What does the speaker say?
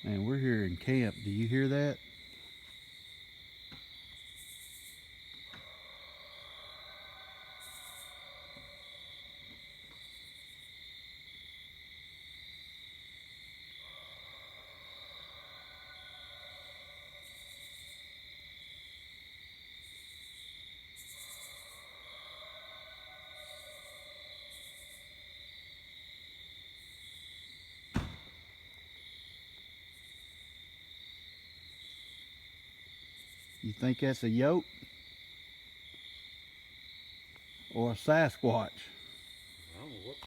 Man, we're here in camp. Do you hear that? You think that's a yote or a Sasquatch?